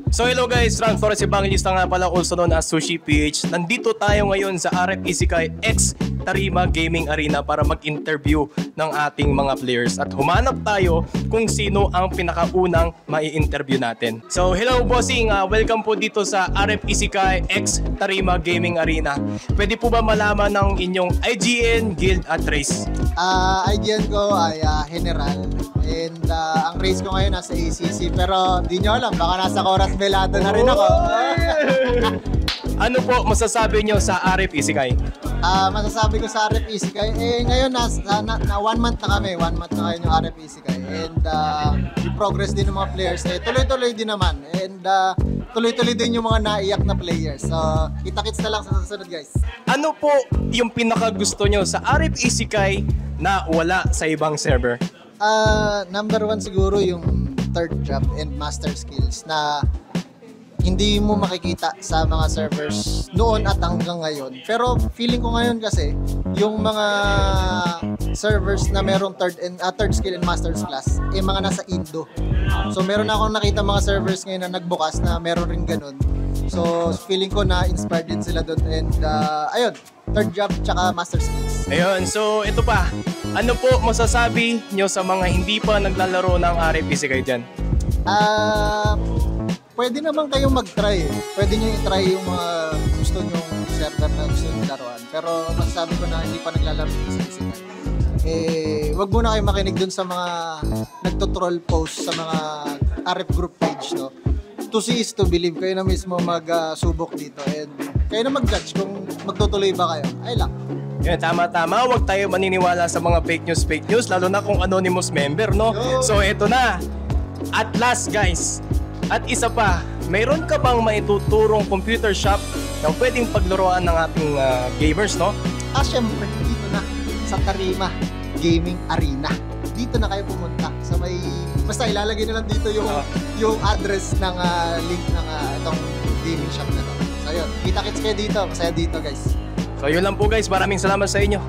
So hello guys, Ram Torres Evangelista nga pala, also known as Sushi PH. Nandito tayo ngayon sa RF Isekai X Tarima Gaming Arena para mag-interview ng ating mga players at humanap tayo kung sino ang pinakaunang mai-interview natin. So hello bossing, welcome po dito sa RF Isekai X Tarima Gaming Arena. Pwede po ba malaman ng inyong IGN, guild at race? IGN ko ay General and ang race ko ngayon nasa ACC pero di nyo alam, baka nasa Coras Velado na rin ako. Ano po masasabi nyo sa RF Isekai? Masasabi ko sa RF Isekai, ngayon na 1 month na kami, 1 month na ngayon yung RF Isekai and yung progress din ng mga players, tuloy-tuloy din naman and tuloy-tuloy din yung mga naiyak na players. So, kita-kits na lang sa susunod guys. Ano po yung pinakagusto nyo sa RF Isekai na wala sa ibang server? Number 1 siguro yung third job and master skills na hindi mo makikita sa mga servers noon at hanggang ngayon. Pero feeling ko ngayon kasi yung mga servers na merong third skill and master's class mga nasa Indo. So meron akong nakita mga servers ngayon na nagbukas na meron rin ganun. So feeling ko na inspired din sila doon and ayun, third job tsaka master skills. Ayun, so ito pa. Ano po masasabi nyo sa mga hindi pa naglalaro ng RF Isekai dyan? Pwede naman kayong mag-try eh. Pwede nyo i-try yung mga gusto nyong server na gusto nyong laruan. Pero masasabi ko na hindi pa naglalaro ng Isekai. Wag muna kayo makinig dun sa mga nagtotroll post sa mga RF group page, no? To see is to believe. Kayo na mismo mag-subok dito and kayo na mag-judge kung magtutuloy ba kayo. Ay lang. Yan, tama-tama. Huwag tayo maniniwala sa mga fake news, lalo na kung anonymous member, no? So, eto na. At last, guys. At isa pa, mayroon ka bang maituturong computer shop na pwedeng paglaruan ng ating gamers, no? Syempre, dito na sa Tarima Gaming Arena. Dito na kayo pumunta sa may... Basta ilalagay na lang dito yung address ng link ng itong gaming shop na to. So yun, kita-kits kayo dito. Masaya dito guys. So yun lang po guys, maraming salamat sa inyo.